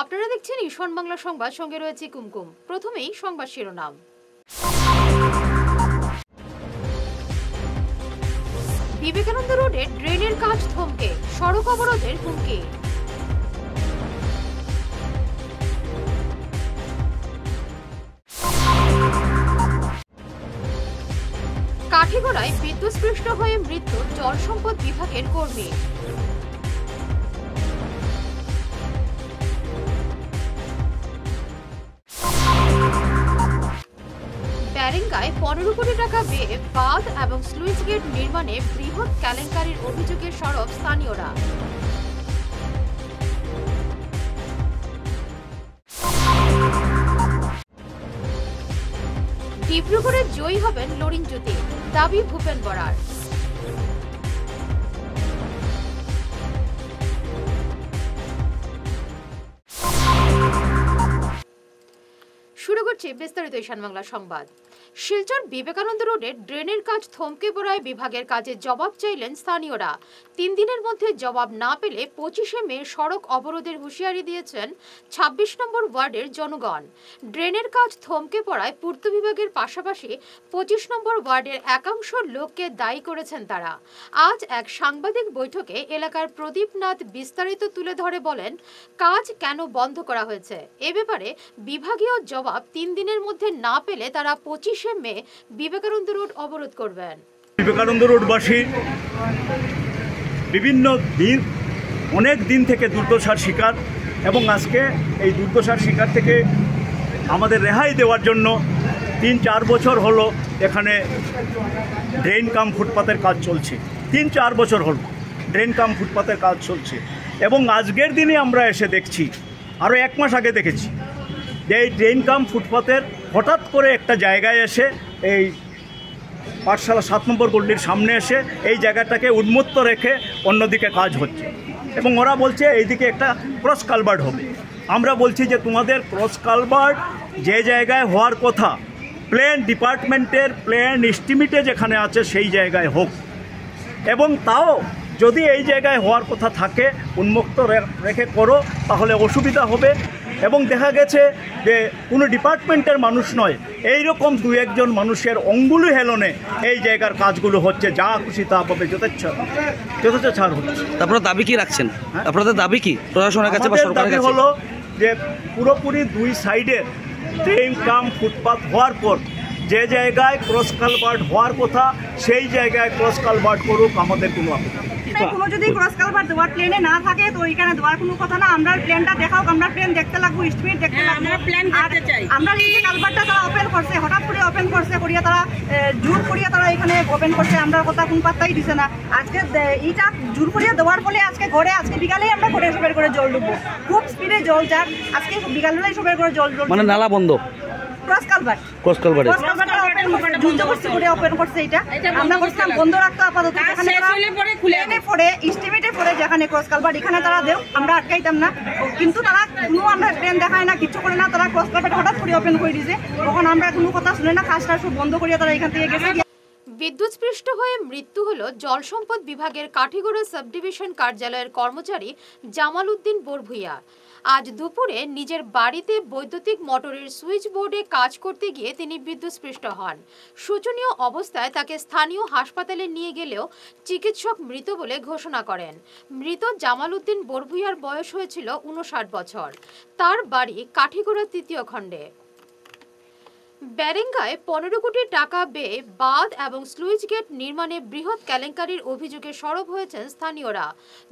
আপনারা দেখছেন ঈশান বাংলা সংবাদ, সঙ্গে রয়েছে কুমকুম। প্রথমেই সংবাদ শিরোনাম। বিবেকানন্দ রোডে ড্রেনের কাজ থমকে, সড়ক অবরোধের হুমকি। কাঠিগড়ায় বিদ্যুৎস্পৃষ্ট হয়ে মৃত্যু জল সম্পদ বিভাগের কর্মী। ব্যারেঙ্গায় 15 কোটি টাকা ব্যয়ে বাঁধ এবং স্লুইস গেট নির্মাণে বৃহৎ কেলেঙ্কারির অভিযোগে সরব স্থানীয়রা। ডিব্রুগড়ে জয়ী হবেন লরিনজ্যোতি, দাবি ভূপেন বরার। শুরু করছি বিস্তারিত ঈশান বাংলা সংবাদ। শিলচর বিবেকানন্দ রোডে ড্রেনের কাজ থমকে পড়ায় বিভাগের কাজে জবাব চাইলেন স্থানীয়রা। 3 দিনের মধ্যে জবাব না পেলে 25শে মে সড়ক অবরোধের হুঁশিয়ারি দিয়েছেন 26 নম্বর ওয়ার্ডের জনগণ। ড্রেনের কাজ থমকে পড়ায় পূর্ত বিভাগের পাশাপাশি 25 নম্বর ওয়ার্ডের একাংশ লোককে দায়ী করেছেন তারা। আজ এক সাংবাদিক বৈঠকে এলাকার প্রদীপ নাথ বিস্তারিত তুলে ধরে বলেন, কাজ কেন বন্ধ করা হয়েছে এ ব্যাপারে বিভাগীয় জবাব 3 দিনের মধ্যে না পেলে তারা 25শে মে বিবেকানন্দ রোড অবরোধ করবেন। বিবেকানন্দ রোডবাসী বিভিন্ন দিন অনেক দিন থেকে দুর্দশার শিকার, এবং আজকে এই দুর্দশার শিকার থেকে আমাদের রেহাই দেওয়ার জন্য 3-4 বছর হলো এখানে ড্রেন কাম ফুটপাতের কাজ চলছে। 3-4 বছর হলো ড্রেন কাম ফুটপাতের কাজ চলছে, এবং আজকের দিনে আমরা এসে দেখছি, আরও 1 মাস আগে দেখেছি যে এই ড্রেন কাম ফুটপাতের হঠাৎ করে একটা জায়গায় এসে এই পাঠশালা 7 নম্বর গল্লির সামনে এসে এই জায়গাটাকে উন্মুক্ত রেখে অন্যদিকে কাজ হচ্ছে, এবং ওরা বলছে এইদিকে একটা ক্রস কালভার্ট হবে। আমরা বলছি যে তোমাদের ক্রস কালভার্ট যে জায়গায় হওয়ার কথা, প্ল্যান ডিপার্টমেন্টের প্ল্যান এস্টিমেটে যেখানে আছে সেই জায়গায় হোক, এবং তাও যদি এই জায়গায় হওয়ার কথা থাকে উন্মুক্ত রেখে করো, তাহলে অসুবিধা হবে। এবং দেখা গেছে যে কোনো ডিপার্টমেন্টের মানুষ নয়, এইরকম 2-1 মানুষের অঙ্গুলি হেলনে এই জায়গার কাজগুলো হচ্ছে, যা খুশি তা পাবে যথেচ্ছ ছাড় হচ্ছে। আপনারা দাবি কি রাখছেন? আপনাদের দাবি কি প্রশাসনের কাছে বা সরকারের কাছে? হলো যে পুরোপুরি 2 সাইডের ড্রেন কাম ফুটপাথ হওয়ার পর যে জায়গায় ক্রস কালভার্ট হওয়ার কথা সেই জায়গায় ক্রস কালভার্ট করুক, আমাদের কোনো আপত্তি। কোনো যদি ক্রস কালভার্ট দেওয়ার প্লেনে না থাকে তো এখানে দেওয়ার কোনো কথা না। আমরা প্লেনটা দেখাও, আমরা প্লেন দেখতে লাগবো, এস্টিমেট দেখতে লাগবো, আমরা প্লেন দেখতে চাই। আমরা এই যে কালভার্টটা তারা ওপেন করছে, হঠাৎ করে ওপেন করছে করিয়া তারা জোর করিয়া তারা এখানে ওপেন করছে, আমরা কথা কোনো পাত্তাই দিছে না। আজকে এইটা জোর করিয়া দেওয়ার ফলে আজকে বিকালেই আমরা ঘরে সবের করে জল ঢুকবো, খুব স্পিডে জল যাক, আজকে বিকালবেলায় সবের করে জল মানে নালা বন্ধ। ক্রস কালভার্ট ওপেন করছে, এটা আমরা করছিলাম বন্ধ রাখতে আপাতত। এস্টিমেটে পরে যেখানে ক্রস কালভার্ট এখানে তারা দেও, আমরা আটকাইতাম না, কিন্তু তারা কোনো আমরা ট্রেন দেখায় না, কিছু করে না, তারা ক্রস কালভার্ট হঠাৎ করে ওপেন করে দিয়েছে, তখন আমরা কোনো কথা শুনে না, কাজটা সব বন্ধ করিয়া তারা এখান থেকে গেছে। বিদ্যুৎস্পৃষ্ট হয়ে মৃত্যু হল জল সম্পদ বিভাগের কাঠিগড়া সাব ডিভিশন কার্যালয়ের কর্মচারী জামাল উদ্দিন বরভুইয়া। আজ দুপুরে নিজের বাড়িতে বৈদ্যুতিক মোটরের সুইচ বোর্ডে কাজ করতে গিয়ে তিনি বিদ্যুৎস্পৃষ্ট হন। শোচনীয় অবস্থায় তাকে স্থানীয় হাসপাতালে নিয়ে গেলেও চিকিৎসক মৃত বলে ঘোষণা করেন। মৃত জামাল উদ্দিন বরভুইয়ার বয়স হয়েছিল 59 বছর। তার বাড়ি কাঠিগড়া 3য় খণ্ডে। ব্যারেঙ্গায় 15 কোটি টাকা ব্যয়ে বাঁধ এবং স্লুইস গেট নির্মাণে বৃহৎ কেলেঙ্কারির অভিযোগে সরব হয়েছেন স্থানীয়রা।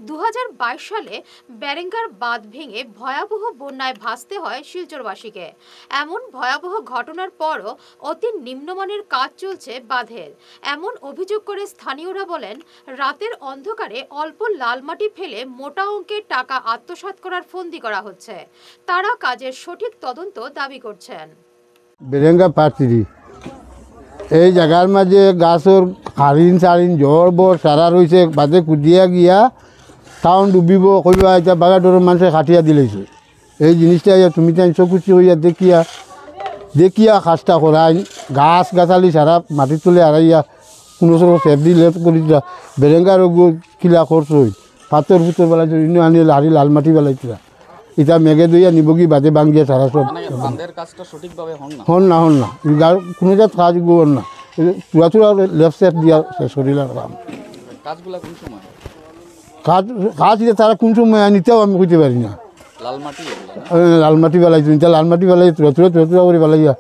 2022 সালে ব্যারেঙ্গার বাঁধ ভেঙে ভয়াবহ বন্যায় ভাসতে হয় শিলচরবাসীকে। এমন ভয়াবহ ঘটনার পরও অতি নিম্নমানের কাজ চলছে বাঁধের, এমন অভিযোগ করে স্থানীয়রা বলেন, রাতের অন্ধকারে অল্প লাল মাটি ফেলে মোটা অঙ্কের টাকা আত্মসাৎ করার ফন্দি করা হচ্ছে। তারা কাজের সঠিক তদন্ত দাবি করছেন। বেরেঙ্গা পার্টি এই জায়গার মাঝে গাছর হারিন সারিন ঝড় বর সারা রয়েছে, বাদে কুদিয়া গিয়া টাউন ডুবিব কইবা, এটা বাগাডরের মানুষে খাটিয়া দিলেছে। এই জিনিসটা তুমি তাই চকুচি হইয়া দেখিয়া কাজটা করাই, গাছ গাছালি সারা মাটি তুলে হারাইয়া কোনো সময় সেফটি লেট করি বেরেঙ্গার কিলা খরচ হই, পাথর ফুতর বেলাইছে, আনি হারি লাল মাটি বেলাইছিলা, এটা মেঘে দইয়া নিব কি বাদে ভাঙ্গিয়া সারা সব বাঁধের কাজটা সঠিকভাবে হন না। হন না কোনো জাত কাজ হন না চূড়া লেফট সেফ দিয়া শেষ করিলাম কাম কাজগুলা কোন সময়? কাজ দিয়ে তারা কোন সময় নিতেও আমি কইতে পারি না। লাল মাটি এগুলা না? লাল মাটি বেলাইছো এটা লাল মাটি বেলাই তুরা করে বেলাইয়া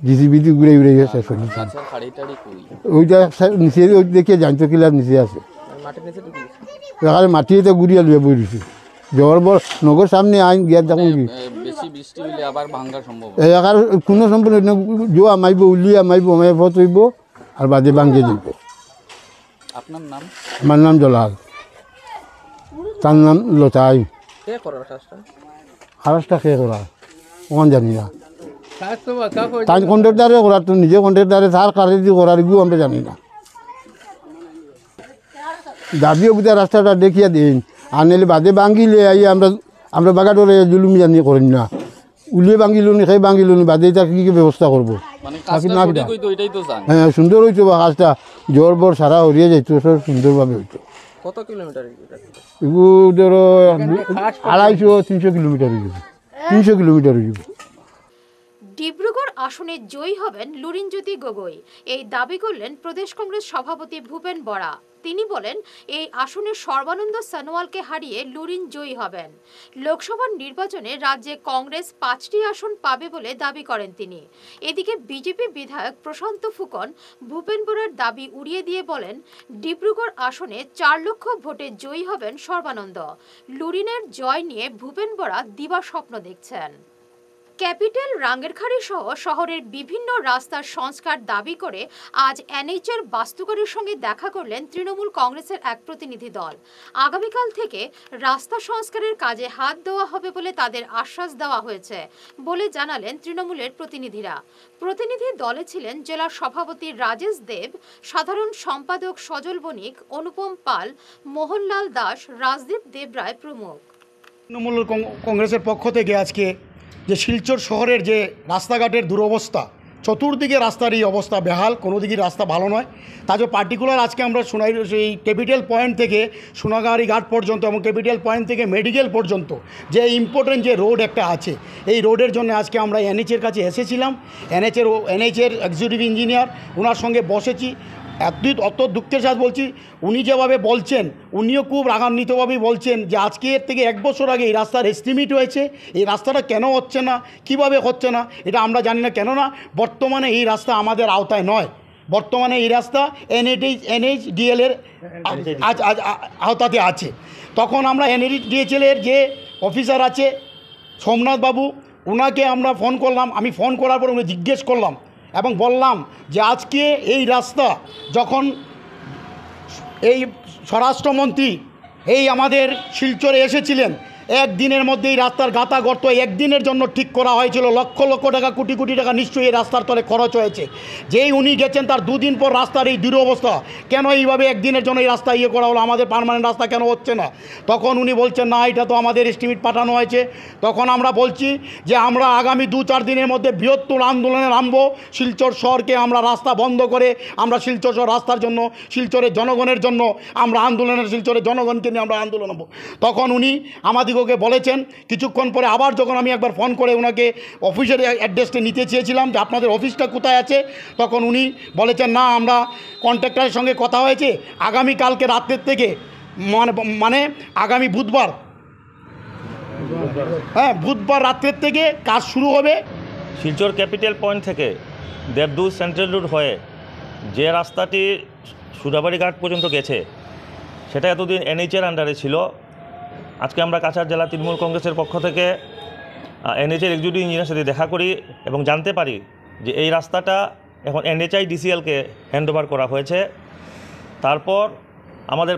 জিসিবি দিয়ে ঘুরে ঘুরে শেষ করি গাছের খাড়ি টাড়ি কই? ওইটা নিচে ওই দেখে জানতো কিলার নিচে আছে মাটির নিচে ঢুকে গেছে। এখানে মাটিতে ঘুরিয়া লুয়ে বই দিছি জল বল নগর সামনে আইন গিয়া দেখুন কি বেশি বৃষ্টি হলে আবার ভাঙার সম্ভব। এলাকার কোনো সম্পূর্ণ জোয়া মাইব উলিয়া মাইব হইব আর বাদে ভাঙ্গে দিব। আপনার নাম? আমার নাম জলাল, তার নাম লতাই। কে করার কাজটা? খারাপটা খেয়ে করা ওখান জানি না, তাই কন্ট্রাক্টারে করার তো নিজে কন্ট্রাক্টারে তার কারে দিয়ে করার এগুলো আমরা জানি না। দাবিও বুঝে রাস্তাটা দেখিয়া দিন আর নাহলে বাদে ভাঙ্গিলে আই আমরা বাগাডরে জুলুম জানি করেন না, উলিয়ে ভাঙ্গিলুন সেই ভাঙ্গিলুন বাদে এটা কী কী ব্যবস্থা করবো। মানে কাজটা সঠিক হইতো এটাই তো জান। হ্যাঁ সুন্দর হইতো বা কাজটা জোর বর সারা হরিয়ে যাইতো সব সুন্দরভাবে হইতো। কত কিলোমিটার? এগুলো ধরো 250-300 কিলোমিটার হয়ে যাবে, 300 কিলোমিটার হয়ে যাবে। ডিব্রুগড় আসনে জয়ী হবেন লুরিনজ্যোতি গগৈ, এই দাবি করলেন প্রদেশ কংগ্রেস সভাপতি ভূপেন বরা। তিনি বলেন এই আসনে সর্বানন্দ সোনোয়ালকে হারিয়ে লুরিন জয়ী হবেন। লোকসভা নির্বাচনে রাজ্যে কংগ্রেস 5টি আসন পাবে বলে দাবি করেন তিনি। এদিকে বিজেপি বিধায়ক প্রশান্ত ফুকন ভূপেন বরার দাবি উড়িয়ে দিয়ে বলেন ডিব্রুগড় আসনে 4 লক্ষ ভোটে জয়ী হবেন সর্বানন্দ। লুরিনের জয় নিয়ে ভূপেন বরা দিবা স্বপ্ন দেখছেন। ক্যাপিটাল রাঙ্গেরখাড়ি সহ শহরের বিভিন্ন রাস্তার সংস্কার দাবি করে আজ এনএইচের বাস্তুকারের সঙ্গে দেখা করলেন তৃণমূল কংগ্রেসের এক প্রতিনিধি দল। আগামীকাল থেকে রাস্তা সংস্কারের কাজে হাত দেওয়া হবে বলে তাদের আশ্বাস দেওয়া হয়েছে বলে জানালেন তৃণমূলের প্রতিনিধিরা। প্রতিনিধি দলে ছিলেন জেলা সভাপতি রাজেশ দেব, সাধারণ সম্পাদক সজল বণিক, অনুপম পাল, মোহনলাল দাস, রাজদীপ দেবরায় প্রমুখ। তৃণমূল কংগ্রেসের পক্ষ থেকে আজকে যে শিলচর শহরের যে রাস্তাঘাটের দুরবস্থা, চতুর্দিকে রাস্তার এই অবস্থা বেহাল, কোনো দিকে রাস্তা ভালো নয়। তাজও পার্টিকুলার আজকে আমরা সেই ক্যাপিটাল পয়েন্ট থেকে সোনাগাড়ি ঘাট পর্যন্ত এবং ক্যাপিটাল পয়েন্ট থেকে মেডিকেল পর্যন্ত যে ইম্পর্টেন্ট যে রোড একটা আছে, এই রোডের জন্য আজকে আমরা এনএইচের কাছে এসেছিলাম। এনএইচের এক্সিকিউটিভ ইঞ্জিনিয়ার ওনার সঙ্গে বসেছি। অত দুঃখের সাথে বলছি, উনি যেভাবে বলছেন উনিও খুব রাগান্বিতভাবেই বলছেন যে আজকে এর থেকে 1 বছর আগে এই রাস্তার এস্টিমেট হয়েছে, এই রাস্তাটা কেন হচ্ছে না, কিভাবে হচ্ছে না এটা আমরা জানি না। কেননা বর্তমানে এই রাস্তা আমাদের আওতায় নয়, বর্তমানে এই রাস্তা NHDL-এর আওতাতে আছে। তখন আমরা NHDL-এর যে অফিসার আছে সোমনাথ বাবু, ওনাকে আমরা ফোন করলাম। আমি ফোন করার পর উনি জিজ্ঞেস করলাম এবং বললাম যে আজকে এই রাস্তা যখন এই স্বরাষ্ট্রমন্ত্রী এই আমাদের শিলচরে এসেছিলেন, একদিনের মধ্যে এই রাস্তার গাতা গর্ত একদিনের জন্য ঠিক করা হয়েছিল। লক্ষ লক্ষ টাকা, কোটি কোটি টাকা নিশ্চয়ই এই রাস্তার তলে খরচ হয়েছে। যেই উনি গেছেন তার 2 দিন পর রাস্তার এই দুরবস্থা, কেন এইভাবে একদিনের জন্য এই রাস্তা করা হলো, আমাদের পার্মানেন্ট রাস্তা কেন হচ্ছে না? তখন উনি বলছেন না, এটা তো আমাদের এস্টিমেট পাঠানো হয়েছে। তখন আমরা বলছি যে আমরা আগামী 2-4 দিনের মধ্যে বৃহত্তর আন্দোলনে নামবো। শিলচর শহরকে আমরা রাস্তা বন্ধ করে আমরা শিলচর শহর রাস্তার জন্য, শিলচরের জনগণের জন্য আমরা আন্দোলনের, শিলচরের জনগণকে নিয়ে আমরা আন্দোলন নেব। তখন উনি আমাদেরকে বলেছেন। কিছুক্ষণ পরে আবার যখন আমি একবার ফোন করে ওনাকে অফিসের অ্যাড্রেসটা নিতে চেয়েছিলাম যে আপনাদের অফিসটা কোথায় আছে, তখন উনি বলেছেন না, আমরা কন্ট্রাক্টরের সঙ্গে কথা হয়েছে, আগামীকালকে রাত্রের থেকে মানে আগামী বুধবার, হ্যাঁ বুধবার রাত্রের থেকে কাজ শুরু হবে। শিলচর ক্যাপিটাল পয়েন্ট থেকে দেবদূত সেন্ট্রাল রোড হয়ে যে রাস্তাটি সুরাবাড়ি ঘাট পর্যন্ত গেছে, সেটা এতদিন NH-এর আন্ডারে ছিল। আজকে আমরা কাছাড় জেলা তৃণমূল কংগ্রেসের পক্ষ থেকে NH-এর এক্সিকিউটিভ ইঞ্জিনিয়ারের সাথে দেখা করি এবং জানতে পারি যে এই রাস্তাটা এখন NHIDCL-কে হ্যান্ডওভার করা হয়েছে। তারপর আমাদের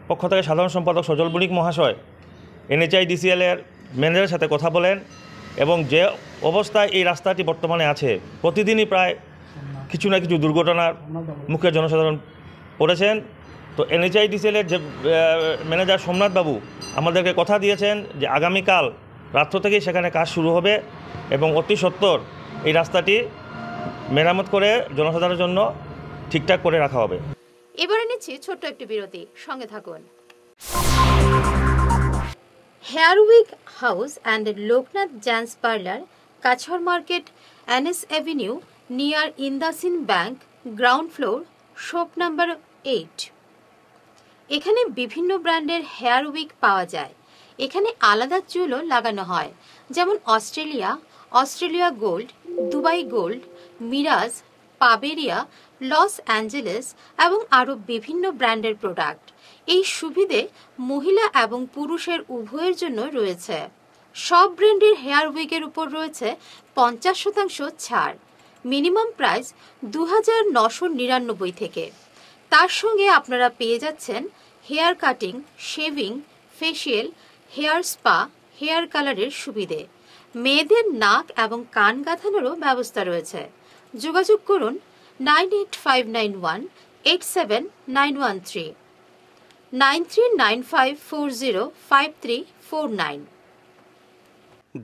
পক্ষ থেকে সাধারণ সম্পাদক সজল বণিক মহাশয় NHIDCL-এর ম্যানেজারের সাথে কথা বলেন এবং যে অবস্থায় এই রাস্তাটি বর্তমানে আছে, প্রতিদিনই প্রায় কিছু না কিছু দুর্ঘটনার মুখে জনসাধারণ পড়েছেন। তো NHIDCL-এর যে ম্যানেজার সোমনাথ বাবু আমাদেরকে কথা দিয়েছেন যে আগামীকাল রাত্র থেকেই সেখানে কাজ শুরু হবে এবং অতি সত্বর এই রাস্তাটি মেরামত করে জনসাধারণের জন্য ঠিকঠাক করে রাখা হবে। এবারে নিচ্ছি ছোট্ট একটি বিরতি, সঙ্গে থাকুন। Hair Week House and Loknath gents parlour, Cachar market, NS Avenue, near IndusInd bank, ground floor, shop number 8। এখানে বিভিন্ন ব্র্যান্ডের হেয়ার উইক পাওয়া যায়। এখানে আলাদা চুলও লাগানো হয়, যেমন অস্ট্রেলিয়া গোল্ড, দুবাই গোল্ড, মিরাজ, পাবেরিয়া, লস অ্যাঞ্জেলেস এবং আরও বিভিন্ন ব্র্যান্ডের প্রোডাক্ট। এই সুবিধে মহিলা এবং পুরুষের উভয়ের জন্য রয়েছে। সব ব্র্যান্ডের হেয়ার উইকের উপর রয়েছে 50% ছাড়। মিনিমাম প্রাইস 2999 থেকে। তার সঙ্গে আপনারা পেয়ে যাচ্ছেন hair cutting, shaving, facial, hair spa, hair কালারের সুবিধে। মেয়েদের নাক এবং কান গাঁথানোরও ব্যবস্থা রয়েছে। যোগাযোগ করুন 9859187913, 9395405349।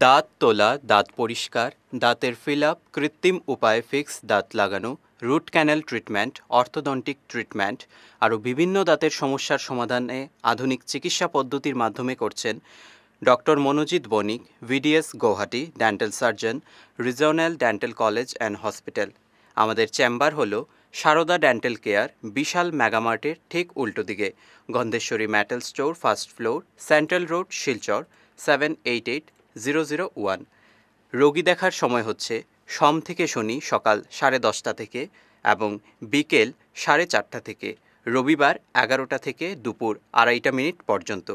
দাঁত তোলা, দাঁত পরিষ্কার, দাঁতের ফিল আপ, কৃত্রিম উপায়ে ফিক্স দাঁত লাগানো, root canal treatment, orthodontic treatment, আরও বিভিন্ন দাঁতের সমস্যার সমাধানে আধুনিক চিকিৎসা পদ্ধতির মাধ্যমে করছেন doctor Manojit Banik, VDS Gauhati, dental surgeon, regional dental college and hospital. আমাদের চেম্বার হলো সারদা ডেন্টাল কেয়ার, বিশাল মেগামার্টের ঠিক উল্টো দিকে, Gandheswari metal store, first floor, central road, Silchar 788001। রোগী দেখার সময় হচ্ছে সোম থেকে শনি সকাল 10:30 থেকে এবং বিকেল 4:30 থেকে, রবিবার 11টা থেকে দুপুর 2:30 পর্যন্ত।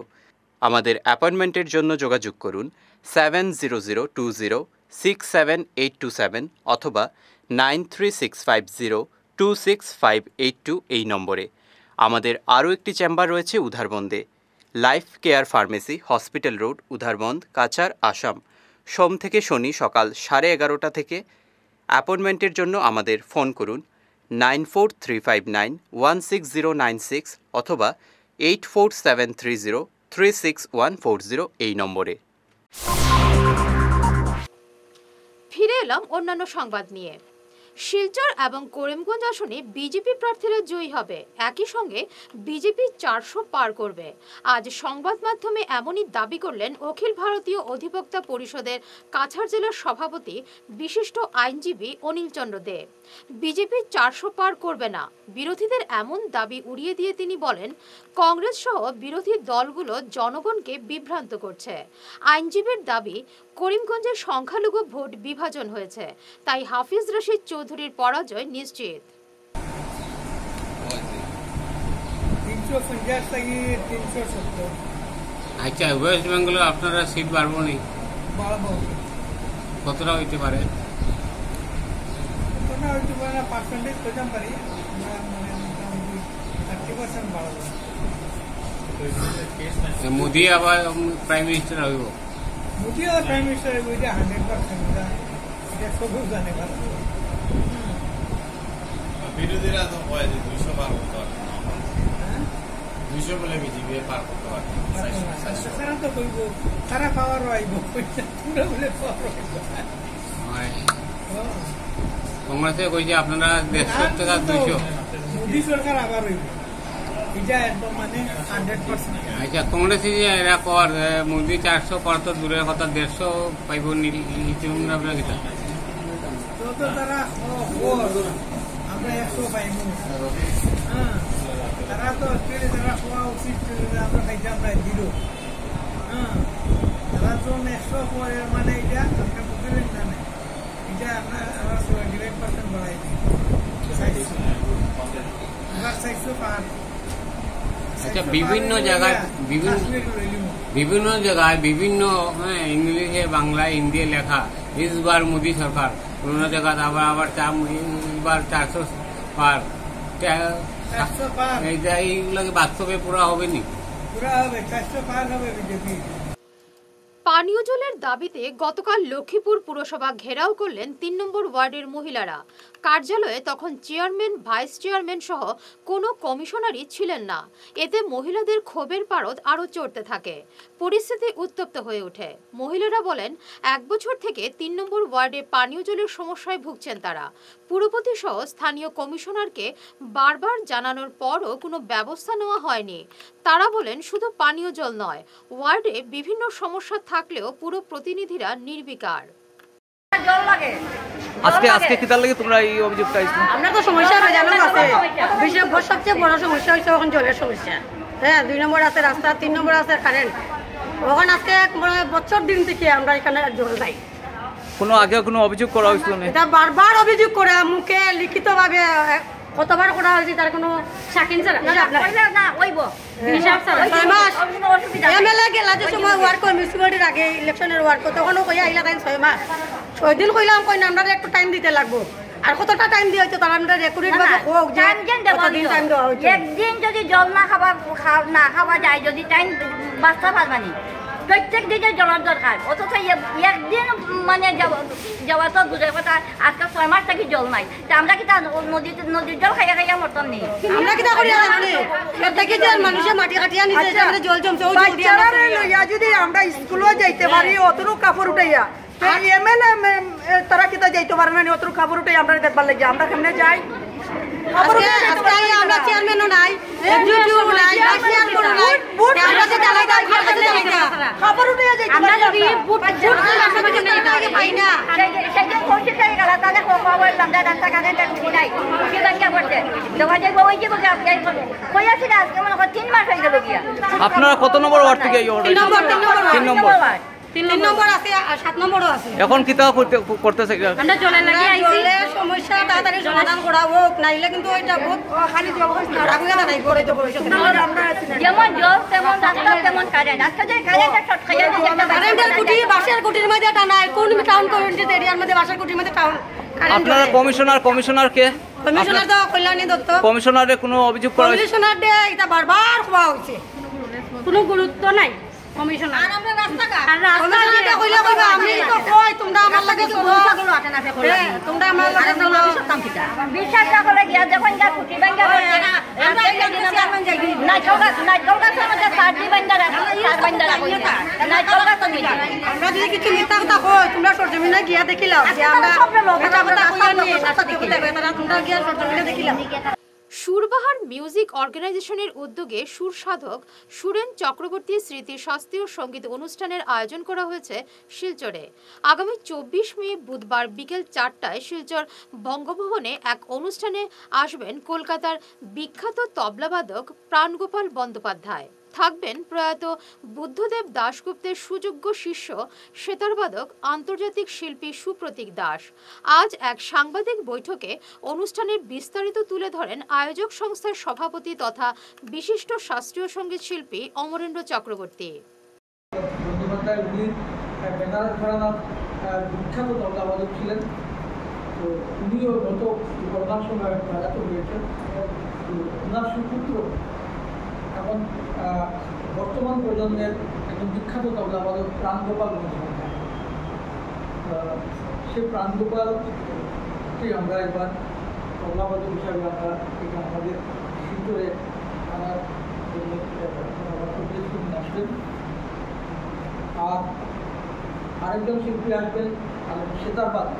আমাদের অ্যাপয়েন্টমেন্টের জন্য যোগাযোগ করুন 7002067827 অথবা 9365026582 এই নম্বরে। আমাদের আরও একটি চেম্বার রয়েছে উধারবন্দে, life care pharmacy, hospital road, Udharbond, Cachar, Assam. সোম থেকে শনি সকাল 11:30 থেকে। অ্যাপয়েন্টমেন্টের জন্য আমাদের ফোন করুন 9435916096 অথবা 8473036140 এই নম্বরে। ফিরে এলাম অন্যান্য সংবাদ নিয়ে। শিলচর এবং করিমগঞ্জ আসনে বিজেপি প্রার্থীরা জয়ী হবে, একই সঙ্গে বিজেপি 400 পার করবে। আজ সংবাদ মাধ্যমে এমনই দাবি করলেন অখিল ভারতীয় অধিবক্তা পরিষদের কাছাড় জেলার সভাপতি বিশিষ্ট আইনজীবী অনিল চন্দ্র দে। বিজেপি 400 পার করবে না, বিরোধীদের এমন দাবি উড়িয়ে দিয়ে তিনি বলেন, কংগ্রেস সহ বিরোধী দলগুলো জনগণকে বিভ্রান্ত করছে। আইনজীবীর দাবি, করিমগঞ্জের সংখ্যালঘু ভোট বিভাজন হয়েছে, তাই হাফিজ রশিদ চৌধুরীর পরাজয় নিশ্চিত। আচ্ছা, ওয়েস্ট বেঙ্গলে আপনারা সিট বাড়বো নি? কতটা হইতে পারে? মোদি আবার প্রাইম মিনিস্টার হইব? মোদি আবার প্রাইম মিনিস্টার হইব, এটা 100%। এটা সবও জানে ভালো। বিরোধীরা তো কয় যে 200 পার করতে পারবে, 200 বলে বিজেপি পার করতে পারবে। তারা তো কইব, তারা পাওয়ারও আইব, পুরো বলে পাওয়ারও আইব। কংগ্রেসে কইছে আপনারা 150 টাকা 200। মোদি সরকার আবার হইব, এটা একদম মানে 100%। আচ্ছা, কংগ্রেসে যে এরা কর মোদি 400 পার তো দূরের কথা, 150 পাইব আপনার কিতা? তো তারা আমরা 100 পাইব। হ্যাঁ, তারা তো তারা হওয়া উচিত, আমরা খাইতাম প্রায় 0। হ্যাঁ, তারা তো 100 পরে মানে এটা আপনার বুঝলেন না, এটা আপনার 20% বাড়াই দিই। 400 পার। আচ্ছা, বিভিন্ন জায়গায় বিভিন্ন ইংলিশে, বাংলায়, হিন্দি লেখা ইসবার মোদী সরকার, অন্য জায়গা আবার 400 পার। এইগুলোকে বাস্তবে পুরা হবে নি? পুরা হবে, 400 পার হবে বিজেপি। পানীয় জলের দাবিতে গতকাল লক্ষ্মীপুর পুরসভা ঘেরাও করলেন 3 নম্বর ওয়ার্ডের মহিলারা। কার্যালয়ে তখন চেয়ারম্যান, ভাইস চেয়ারম্যান সহ কোনো কমিশনারই ছিলেন না। এতে মহিলাদের ক্ষোভের পারদ আরও চড়তে থাকে। পরিস্থিতি উত্তপ্ত হয়ে ওঠে। মহিলারা বলেন, 1 বছর থেকে 3 নম্বর ওয়ার্ডে পানীয় জলের সমস্যায় ভুগছেন তারা। পুরপতি সহ স্থানীয় কমিশনারকে বারবার জানানোর পরও কোনো ব্যবস্থা নেওয়া হয়নি। তারা বলেন, শুধু পানীয় জল নয়, ওয়ার্ডে বিভিন্ন সমস্যা থাকলেও পুরো প্রতিনিধিরা নির্বিকার। আজকে কিতার লাগে তোমরা এই অভিযোগটা আইছো? আমরা তো সমস্যা জানো আছে, সবচেয়ে বড় সমস্যা হচ্ছে এখন জলের সমস্যা। হ্যাঁ, 2 নম্বর আছে রাস্তা, 3 নম্বর আছে কারেন্ট। ওখানে আজকে বছর দিন থেকে আমরা এখানে জল যাই। আগে কোনো অভিযোগ করা হয়েছিল না? এটা বারবার অভিযোগ করে মুখে লিখিতভাবে কতবার করা হয়েছে, তার কোনো সাকিন ছাড়া না ওইব হিসাব ছাড়া। 6 মাস এমএলএ গেলা যে সময় ওয়ার্ড করে মিউনিসিপালিটির আগে ইলেকশনের ওয়ার্ড করে, তখনও কইয়া আইলা তাই 6 মাস 6 দিন কইলাম, কই না আমরা একটু টাইম দিতে লাগবো। আর কতটা টাইম দিয়ে হচ্ছে তারা আমরা রেকর্ডেড ভাবে হোক যে কতদিন টাইম দেওয়া হচ্ছে। একদিন যদি জল না খাওয়া যায়, যদি টাইম বাঁচতে পারবানি, প্রত্যেক দিনে জলের দরকার। অথচ একদিন মানে যাওয়া তো দূরের কথা, আজকে 6 মাস থেকে জল নাই। আমরা কি নদীর জল খাইয়া খাইয়া মরতাম নি? আমরা কি মানুষে মাটি কাটিয়া নিতে জল জমছে যদি আমরা স্কুলও যাইতে পারি, অতটুকু কাপড় উঠাইয়া এমএলএ তারা কিতা যাইতে পারে না, অতটুকু কাপড় উঠাই আমরা দেখবার লাগে। আমরা কেমনে যাই? আমরা চেয়ারম্যানও নাই, এক্সিকিউটিভ নাই, ভাইস চেয়ারম্যানও নাই, আমরা যে জায়গায় যাই খবর উঠে যাই। আমরা যদি বুট পাই না, সেদিন পৌঁছে গেল, তাহলে বললাম রাস্তা কারেন্ট খুঁজি নাই, খুঁজি ব্যাংকে পড়ছে যোগাযোগ ওই যে কই আসি না, আজকে মনে হয় 3 মাস হয়ে গেল গিয়া। আপনারা কত নম্বর ওয়ার্ড থেকে? 3 নম্বর 3 নম্বর 3 নম্বর আছে, 7 নম্বরও আছে। এখন কিতা করতেছে? আমরা জলে লাগি আইছি, জলের সমস্যা তাড়াতাড়ি সমাধান করা হোক, নাইলে কিন্তু ওইটা বহুত খালি রাখুয়া নাই করে তো ভবিষ্যতে। যেমন জল তেমন রাস্তা তেমন কারেন্ট। আজকে যে কারেন্ট শর্ট খাইয়া দিয়েছে, কারেন্টের কুটি বাসের কুটির মধ্যে টানায়, কোন টাউন কমিউনিটি এরিয়ার মধ্যে বাসের কুটির মধ্যে টাউন কারেন্ট। আপনারা কমিশনার কে? কমিশনার তো কল্যাণী দত্ত। কমিশনারে কোনো অভিযোগ করা হয়েছে? কমিশনার দে এটা বারবার খোয়া হইছে, কোনো গুরুত্ব নাই কমিশনার। আর আমরা রাস্তাঘাট আর রাস্তাঘাট কইলা কইবা, আমি তো কই তোমরা আমার লাগে চলো, তোমরা আমার লাগে চলো, বিশ্বাস না করে গিয়া যখন গা কুটি ব্যাংকে পড়ছে, আমরা যদি কিছু মিথ্যা কথা কই, তোমরা সরজমিনে গিয়া দেখিলাম যে আমরা কথা কথা কইয়া নিয়ে তোমরা গিয়া সরজমিনে দেখিলাম। সুরবাহার মিউজিক অর্গানাইজেশনের উদ্যোগে সুর সাধক সুরেন চক্রবর্তী স্মৃতি শাস্ত্রীয় সঙ্গীত অনুষ্ঠানের আয়োজন করা হয়েছে শিলচরে। আগামী 24 মে বুধবার বিকেল 4টায় শিলচর বঙ্গভবনে এক অনুষ্ঠানে আসবেন কলকাতার বিখ্যাত তবলাবাদক প্রাণগোপাল বন্দ্যোপাধ্যায়। থাকবেন প্রয়াত বুদ্ধদেব দাশগুপ্তের সুযোগ্য শিষ্য সেতারবাদক আন্তর্জাতিক শিল্পী সুপ্রতীক দাস। আজ এক সাংবাদিক বৈঠকে অনুষ্ঠানের বিস্তারিত তুলে ধরেন আয়োজক সংস্থার সভাপতি তথা বিশিষ্ট শাস্ত্রীয় সঙ্গীত শিল্পী অমরেন্দ্র চক্রবর্তী। বন্দ্যোপাধ্যায় উনি বেনারস ঘরানার বিখ্যাত তবলাবাদক ছিলেন। তো উনিও গত করোনার সময় প্রয়াত হয়েছেন। ওনার সুপুত্র এখন বর্তমান প্রজন্মের একজন বিখ্যাত তবলাবাদক প্রাণগোপাল বন্দ্যোপাধ্যায়। সেই প্রাণগোপালকে আমরা একবার তবলাবাদক হিসাবে আমরা এটা আমাদের শিল্পে আনার জন্য আসবেন। আর আরেকজন শিল্পী আসবেন সেতারবাদক।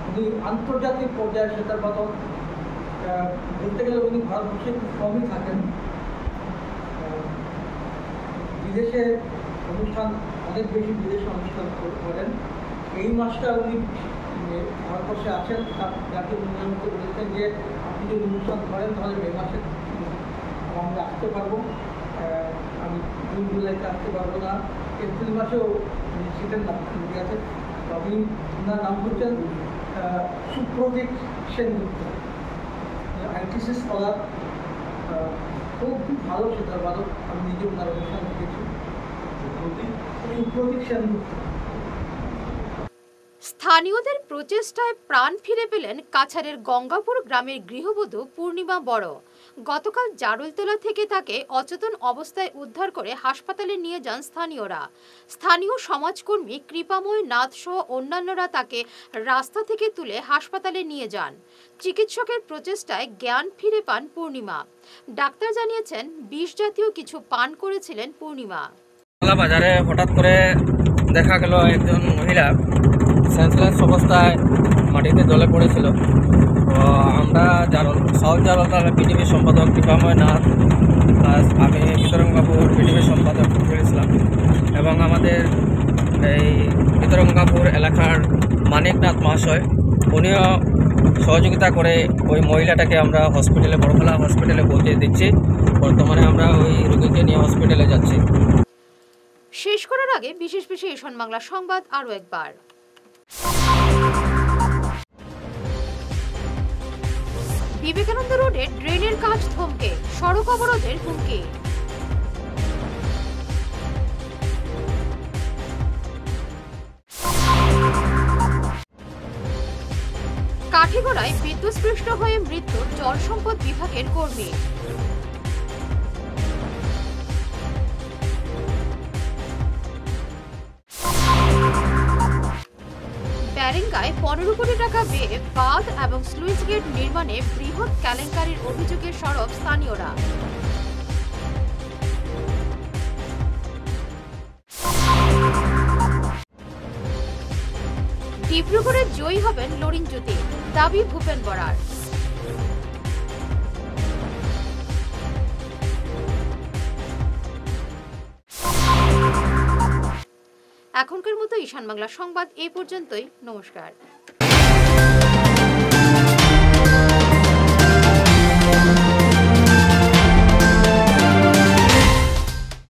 উনি আন্তর্জাতিক পর্যায়ে সেতারবাদক। বলতে গেলে উনি ভারতবর্ষে খুব কমই থাকেন, বিদেশে অনুষ্ঠান অনেক বেশি বিদেশে অনুষ্ঠান করেন। এই মাসটা উনি ভারতবর্ষে আছেন, যাকে উন্নয়ন বলেছেন যে আপনি যদি অনুষ্ঠান করেন তাহলে মে মাসে আমরা আসতে পারবো। আমি জুন জুলাইতে আসতে পারবো না, এপ্রিল মাসেও ছিলেন না, ঠিক আছে। আপনি ওনার নাম হচ্ছেন সুপ্রতীক সেনগুপ্ত, আইটিসি স্কলার, খুব ভালো সেতারবাদক। আমি নিজে ওনার অনুষ্ঠান দেখেছি। সুপ্রতীক সেনগুপ্ত। স্থানীয়দের প্রচেষ্টায় প্রাণ ফিরে পেলেন কাছাড়ের গঙ্গাপুর গ্রামের গৃহবধূ পূর্ণিমা বড়। গতকাল জারুলতলা থেকে তাকে অচেতন অবস্থায় উদ্ধার করে হাসপাতালে নিয়ে যান স্থানীয়রা। স্থানীয় সমাজকর্মী কৃপাময় নাথ সহ অন্যান্যরা তাকে রাস্তা থেকে তুলে হাসপাতালে নিয়ে যান। চিকিৎসকের প্রচেষ্টায় জ্ঞান ফিরে পান পূর্ণিমা। ডাক্তার জানিয়েছেন বিষ জাতীয় কিছু পান করেছিলেন পূর্ণিমা। বাজারে হঠাৎ করে দেখা গেল একজন মহিলা সেন্সলেস অবস্থায় মাটিতে জলে পড়েছিল। তো আমরা সাউথ জারুলতলা বিজেপি সম্পাদক কৃপাময় নাথ, আমি বিতরঙ্গাপুর বিজেপি সম্পাদক ইসলাম এবং আমাদের এই বিতরঙ্গাপুর এলাকার মানিকনাথ মহাশয়, উনিও সহযোগিতা করে ওই মহিলাটাকে আমরা হসপিটালে, বড়খলা হসপিটালে পৌঁছে দিচ্ছি। বর্তমানে আমরা ওই রোগীকে নিয়ে হসপিটালে যাচ্ছি। শেষ করার আগে বিশেষ ঈশান বাংলা সংবাদ আরও একবার। বিবেকানন্দ রোডে ড্রেনের কাজ থমকে সড়ক অবরোধের হুমকি। কাঠিগড়ায় বিদ্যুৎস্পৃষ্ট হয়ে মৃত্যু জল সম্পদ বিভাগের কর্মী। ব্যারেঙ্গায় 15 কোটি টাকা ব্যয়ে বাঁধ এবং স্লুইস গেট নির্মাণে বৃহৎ কেলেঙ্কারির অভিযোগে সরব স্থানীয়রা। ডিব্রুগড়ে জয়ী হবেন লরিনজ্যোতি, দাবি ভূপেন বরার। এখনকার মতো ঈশান বাংলা সংবাদ এই পর্যন্তই। নমস্কার।